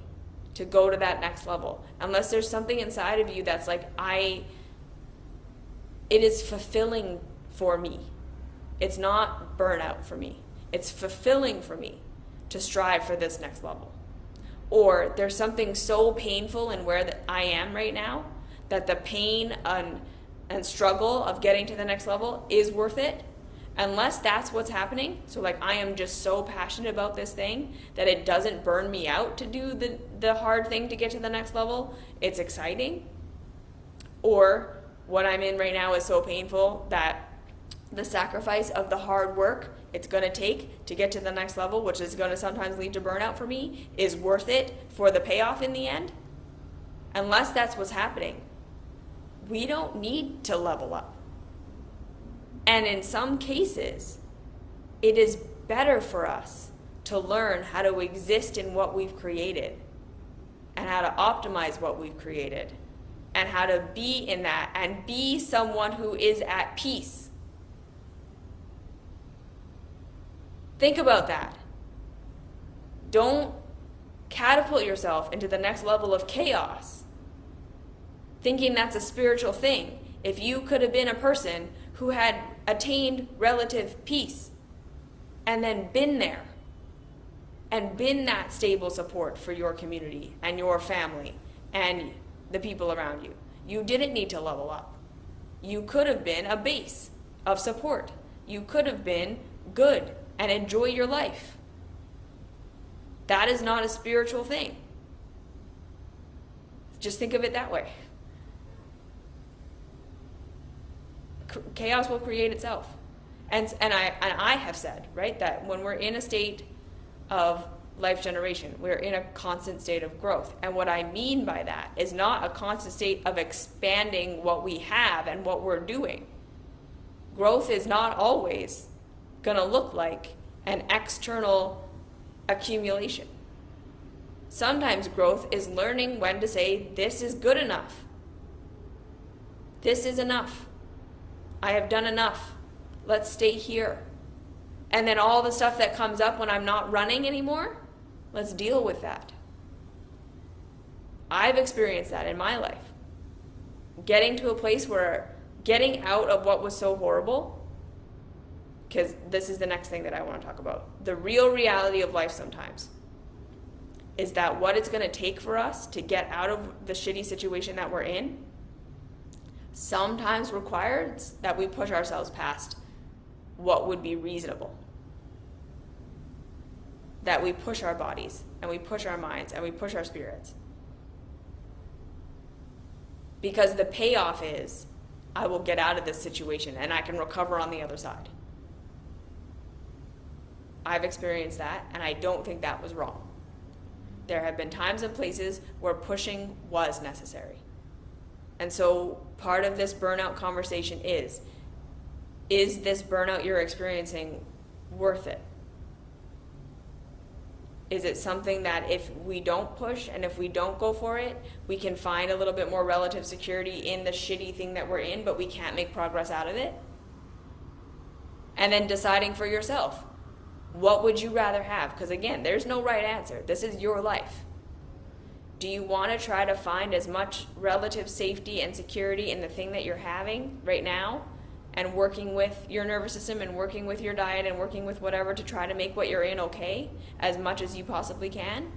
to go to that next level, unless there's something inside of you that's like, it is fulfilling for me. It's not burnout for me. It's fulfilling for me to strive for this next level. Or there's something so painful in where that I am right now that the pain and struggle of getting to the next level is worth it. Unless that's what's happening, so like I am just so passionate about this thing that it doesn't burn me out to do the hard thing to get to the next level, it's exciting. Or what I'm in right now is so painful that the sacrifice of the hard work it's going to take to get to the next level, which is going to sometimes lead to burnout for me, is worth it for the payoff in the end. Unless that's what's happening, we don't need to level up. And in some cases, it is better for us to learn how to exist in what we've created and how to optimize what we've created and how to be in that and be someone who is at peace. Think about that. Don't catapult yourself into the next level of chaos thinking that's a spiritual thing. If you could have been a person who had attained relative peace and then been there and been that stable support for your community and your family and the people around you, you didn't need to level up. You could have been a base of support. You could have been good and enjoy your life. That is not a spiritual thing. Just think of it that way. Chaos will create itself. And I have said, right, that when we're in a state of life generation, we're in a constant state of growth. And what I mean by that is not a constant state of expanding what we have and what we're doing. Growth is not always going to look like an external accumulation. Sometimes growth is learning when to say, this is good enough. This is enough. I have done enough. Let's stay here. And then all the stuff that comes up when I'm not running anymore, let's deal with that. I've experienced that in my life. Getting to a place where getting out of what was so horrible, because this is the next thing that I want to talk about. The real reality of life sometimes is that what it's going to take for us to get out of the shitty situation that we're in sometimes requires that we push ourselves past what would be reasonable. That we push our bodies and we push our minds and we push our spirits. Because the payoff is, I will get out of this situation and I can recover on the other side. I've experienced that, and I don't think that was wrong. There have been times and places where pushing was necessary. And so part of this burnout conversation is this burnout you're experiencing worth it? Is it something that if we don't push and if we don't go for it, we can find a little bit more relative security in the shitty thing that we're in, but we can't make progress out of it? And then deciding for yourself, what would you rather have? Because again, there's no right answer. This is your life. Do you want to try to find as much relative safety and security in the thing that you're having right now, and working with your nervous system and working with your diet and working with whatever to try to make what you're in okay as much as you possibly can?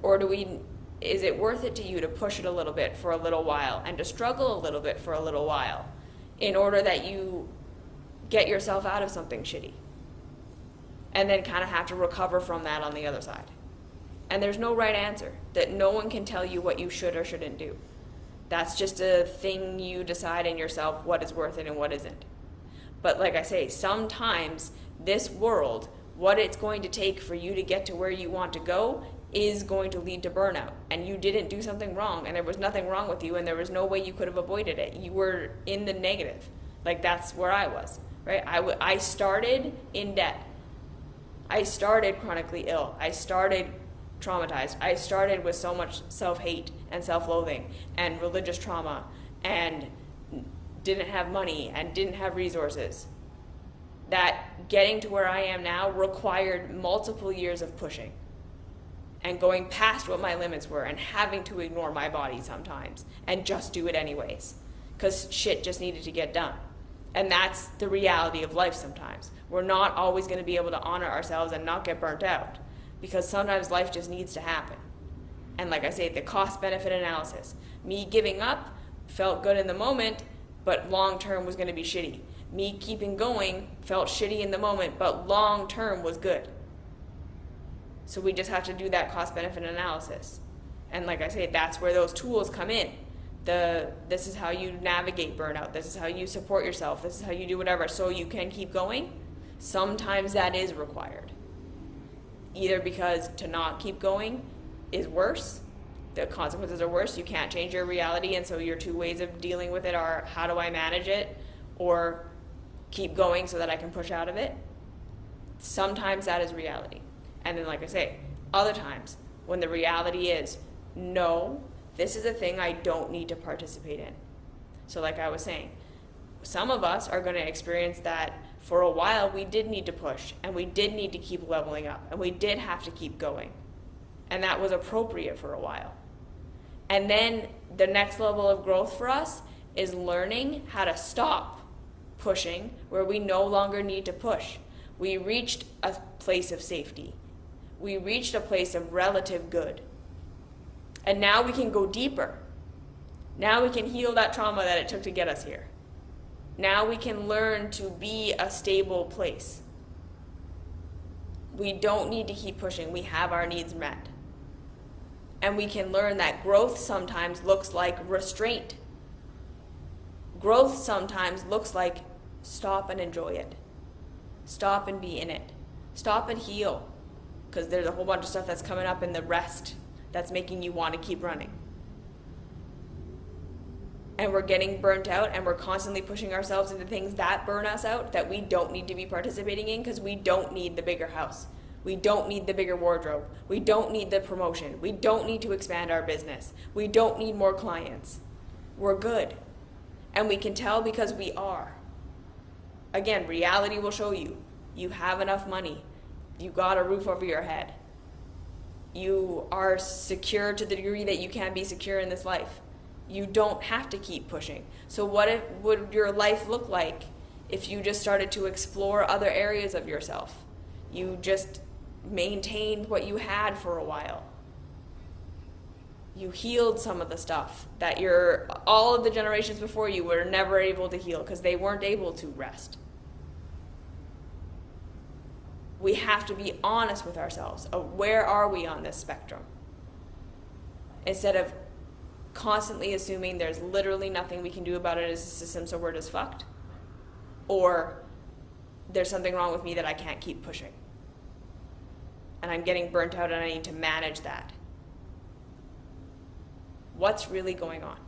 Or is it worth it to you to push it a little bit for a little while and to struggle a little bit for a little while in order that you get yourself out of something shitty and then kind of have to recover from that on the other side? And there's no right answer. That no one can tell you what you should or shouldn't do. That's just a thing you decide in yourself, what is worth it and what isn't. But like I say, sometimes this world, what it's going to take for you to get to where you want to go is going to lead to burnout. And you didn't do something wrong, and there was nothing wrong with you, and there was no way you could have avoided it. You were in the negative. Like, that's where I was, right? I started in debt. I started chronically ill. I started traumatized. I started with so much self-hate and self-loathing and religious trauma and didn't have money and didn't have resources. That getting to where I am now required multiple years of pushing and going past what my limits were and having to ignore my body sometimes and just do it anyways because shit just needed to get done. And that's the reality of life sometimes. We're not always going to be able to honor ourselves and not get burnt out, because sometimes life just needs to happen. And like I say, the cost-benefit analysis. Me giving up felt good in the moment, but long-term was going to be shitty. Me keeping going felt shitty in the moment, but long-term was good. So we just have to do that cost-benefit analysis. And like I say, that's where those tools come in. This is how you navigate burnout. This is how you support yourself. This is how you do whatever so you can keep going. Sometimes that is required. Either because to not keep going is worse, the consequences are worse, you can't change your reality, and so your two ways of dealing with it are, how do I manage it, or keep going so that I can push out of it. Sometimes that is reality. And then like I say, other times when the reality is, no, this is a thing I don't need to participate in. So like I was saying, some of us are going to experience that for a while we did need to push, and we did need to keep leveling up, and we did have to keep going. And that was appropriate for a while. And then the next level of growth for us is learning how to stop pushing where we no longer need to push. We reached a place of safety. We reached a place of relative good. And now we can go deeper. Now we can heal that trauma that it took to get us here. Now we can learn to be a stable place. We don't need to keep pushing. We have our needs met. And we can learn that growth sometimes looks like restraint. Growth sometimes looks like stop and enjoy it. Stop and be in it. Stop and heal. Because there's a whole bunch of stuff that's coming up in the rest that's making you want to keep running. And we're getting burnt out, and we're constantly pushing ourselves into things that burn us out, that we don't need to be participating in, because we don't need the bigger house. We don't need the bigger wardrobe. We don't need the promotion. We don't need to expand our business. We don't need more clients. We're good. And we can tell because we are. Again, reality will show you. You have enough money. You got a roof over your head. You are secure to the degree that you can be secure in this life. You don't have to keep pushing. So what would your life look like if you just started to explore other areas of yourself? You just maintained what you had for a while. You healed some of the stuff that all of the generations before you were never able to heal because they weren't able to rest. We have to be honest with ourselves of where are we on this spectrum, instead of constantly assuming there's literally nothing we can do about it as a system, so we're just fucked, or there's something wrong with me that I can't keep pushing and I'm getting burnt out and I need to manage that. What's really going on?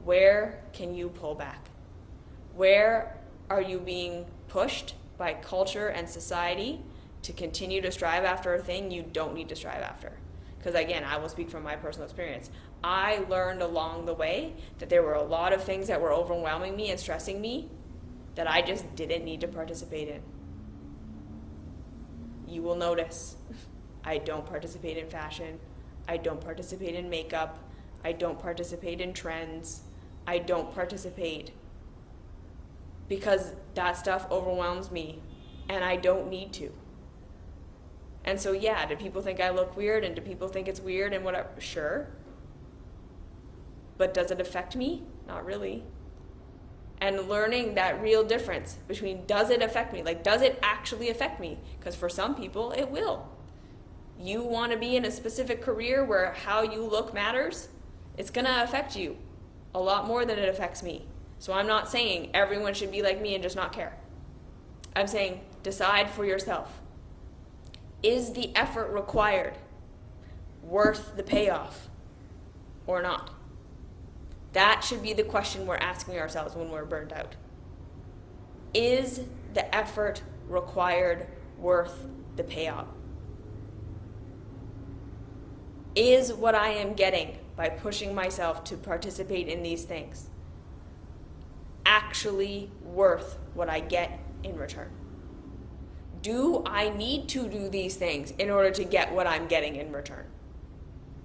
Where can you pull back? Where are you being pushed by culture and society to continue to strive after a thing you don't need to strive after? Because again, I will speak from my personal experience. I learned along the way that there were a lot of things that were overwhelming me and stressing me that I just didn't need to participate in. You will notice I don't participate in fashion. I don't participate in makeup. I don't participate in trends. I don't participate because that stuff overwhelms me and I don't need to. And so yeah, do people think I look weird and do people think it's weird and whatever? Sure. But does it affect me? Not really. And learning that real difference between does it affect me? Like, does it actually affect me? Because for some people, it will. You want to be in a specific career where how you look matters, it's going to affect you a lot more than it affects me. So I'm not saying everyone should be like me and just not care. I'm saying decide for yourself. Is the effort required worth the payoff or not? That should be the question we're asking ourselves when we're burned out. Is the effort required worth the payoff? Is what I am getting by pushing myself to participate in these things actually worth what I get in return? Do I need to do these things in order to get what I'm getting in return?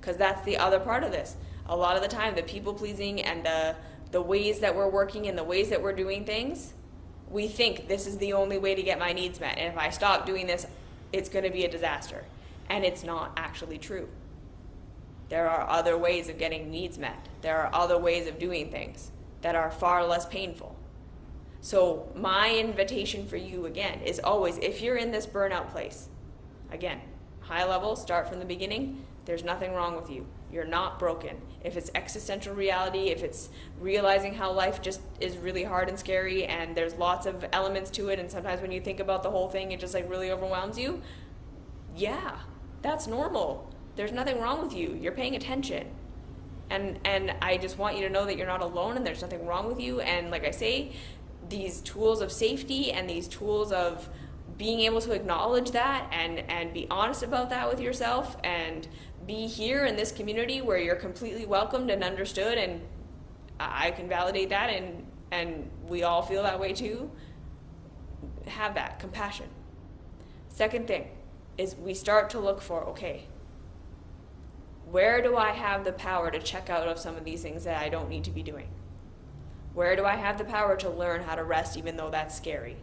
Because that's the other part of this. A lot of the time, the people pleasing and the ways that we're working and the ways that we're doing things, we think this is the only way to get my needs met. And if I stop doing this, it's going to be a disaster. And it's not actually true. There are other ways of getting needs met. There are other ways of doing things that are far less painful. So my invitation for you, again, is always, if you're in this burnout place, again, high level, start from the beginning, there's nothing wrong with you. You're not broken. If it's existential reality, if it's realizing how life just is really hard and scary and there's lots of elements to it, and sometimes when you think about the whole thing, it just like really overwhelms you, yeah, that's normal. There's nothing wrong with you. You're paying attention. And I just want you to know that you're not alone and there's nothing wrong with you. And like I say, these tools of safety and these tools of being able to acknowledge that and be honest about that with yourself and be here in this community where you're completely welcomed and understood, and I can validate that, and we all feel that way too. Have that compassion. Second thing is we start to look for, okay, where do I have the power to check out of some of these things that I don't need to be doing? Where do I have the power to learn how to rest even though that's scary?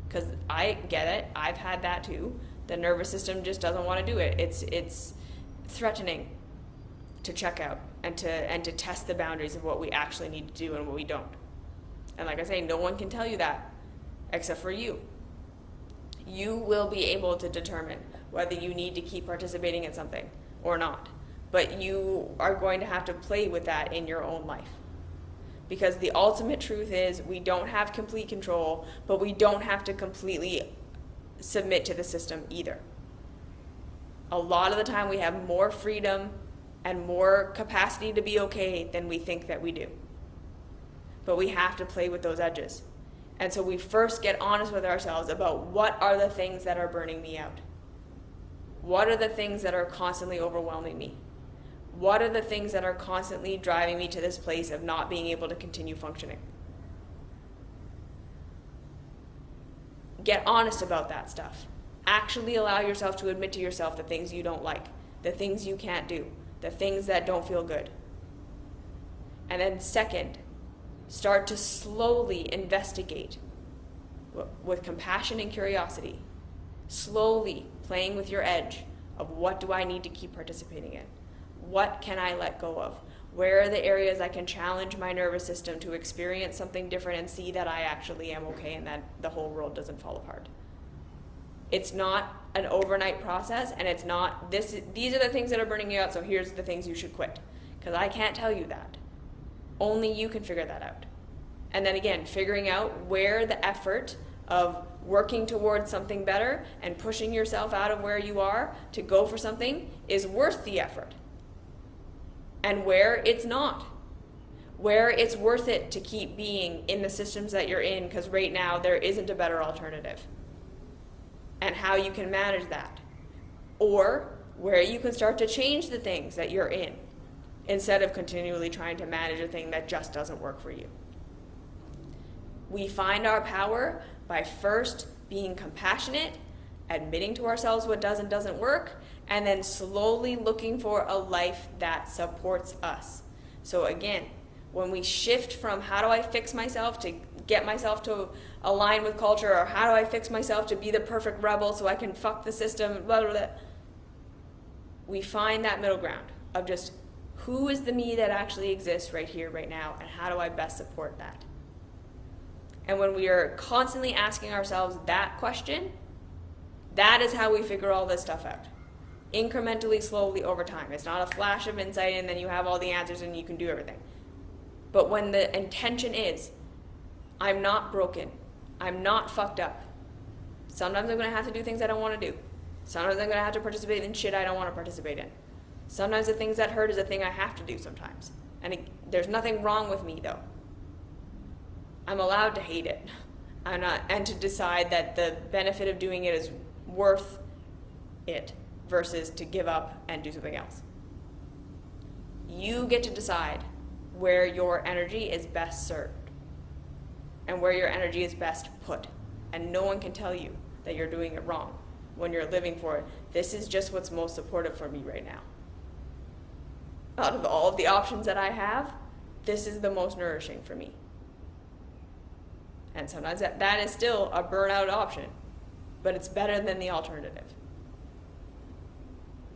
Because I get it. I've had that too. The nervous system just doesn't want to do it. It's threatening to check out and to test the boundaries of what we actually need to do and what we don't. And like I say, no one can tell you that except for you. You will be able to determine whether you need to keep participating in something or not. But you are going to have to play with that in your own life. Because the ultimate truth is we don't have complete control, but we don't have to completely submit to the system either. A lot of the time we have more freedom and more capacity to be okay than we think that we do. But we have to play with those edges. And so we first get honest with ourselves about what are the things that are burning me out? What are the things that are constantly overwhelming me? What are the things that are constantly driving me to this place of not being able to continue functioning? Get honest about that stuff. Actually allow yourself to admit to yourself the things you don't like, the things you can't do, the things that don't feel good. And then second, start to slowly investigate with compassion and curiosity, slowly playing with your edge of what do I need to keep participating in? What can I let go of? Where are the areas I can challenge my nervous system to experience something different and see that I actually am okay and that the whole world doesn't fall apart? It's not an overnight process, and it's not these are the things that are burning you out, so here's the things you should quit. Because I can't tell you that. Only you can figure that out. And then again, figuring out where the effort of working towards something better and pushing yourself out of where you are to go for something is worth the effort. And where it's not. Where it's worth it to keep being in the systems that you're in, because right now there isn't a better alternative. And how you can manage that. Or where you can start to change the things that you're in, instead of continually trying to manage a thing that just doesn't work for you. We find our power by first being compassionate, admitting to ourselves what does and doesn't work, and then slowly looking for a life that supports us. So again, when we shift from how do I fix myself to get myself to align with culture, or how do I fix myself to be the perfect rebel so I can fuck the system, blah, blah, blah, we find that middle ground of just who is the me that actually exists right here, right now, and how do I best support that? And when we are constantly asking ourselves that question, that is how we figure all this stuff out. Incrementally, slowly, over time. It's not a flash of insight and then you have all the answers and you can do everything. But when the intention is, I'm not broken, I'm not fucked up. Sometimes I'm going to have to do things I don't want to do. Sometimes I'm going to have to participate in shit I don't want to participate in. Sometimes the things that hurt is a thing I have to do sometimes. And there's nothing wrong with me, though. I'm allowed to hate it. And to decide that the benefit of doing it is worth it versus to give up and do something else. You get to decide where your energy is best served and where your energy is best put. And no one can tell you that you're doing it wrong when you're living for it. This is just what's most supportive for me right now. Out of all of the options that I have, this is the most nourishing for me. And sometimes that is still a burnout option, but it's better than the alternative.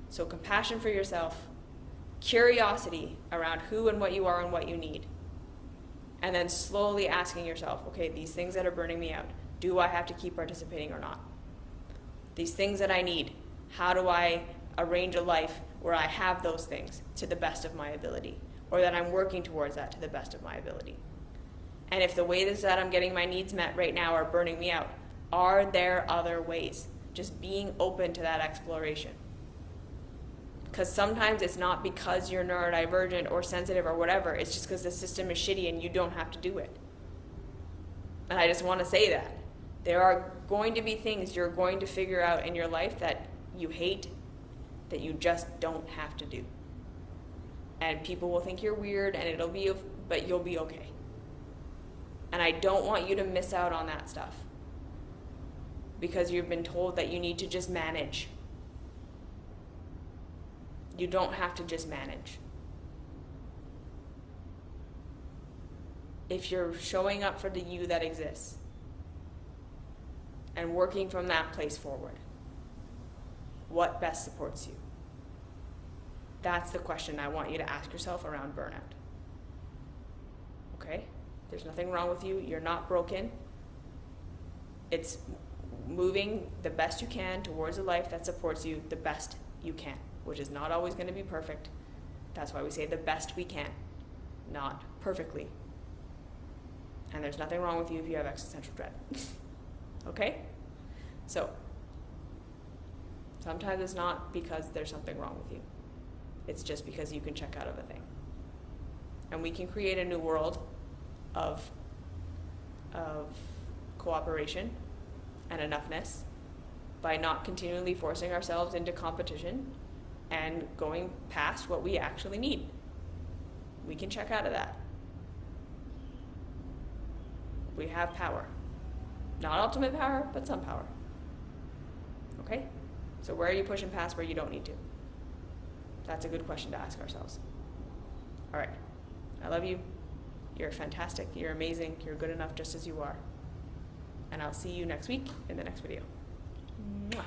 So compassion for yourself, curiosity around who and what you are and what you need. And then slowly asking yourself, okay, these things that are burning me out, do I have to keep participating or not? These things that I need, how do I arrange a life where I have those things to the best of my ability, or that I'm working towards that to the best of my ability? And if the ways that I'm getting my needs met right now are burning me out, are there other ways? Just being open to that exploration. Because sometimes it's not because you're neurodivergent or sensitive or whatever, it's just because the system is shitty and you don't have to do it. And I just want to say that. There are going to be things you're going to figure out in your life that you hate, that you just don't have to do. And people will think you're weird and but you'll be okay. And I don't want you to miss out on that stuff because you've been told that you need to just manage. You don't have to just manage. If you're showing up for the you that exists and working from that place forward, what best supports you? That's the question I want you to ask yourself around burnout. Okay? There's nothing wrong with you. You're not broken. It's moving the best you can towards a life that supports you the best you can, which is not always going to be perfect. That's why we say the best we can, not perfectly, And there's nothing wrong with you if you have existential dread. Okay? So, sometimes it's not because there's something wrong with you. It's just because you can check out of a thing. And we can create a new world of cooperation and enoughness by not continually forcing ourselves into competition and going past what we actually need. We can check out of that. We have power. Not ultimate power, but some power. Okay? So where are you pushing past where you don't need to? That's a good question to ask ourselves. All right. I love you. You're fantastic. You're amazing. You're good enough just as you are. And I'll see you next week in the next video. Mwah.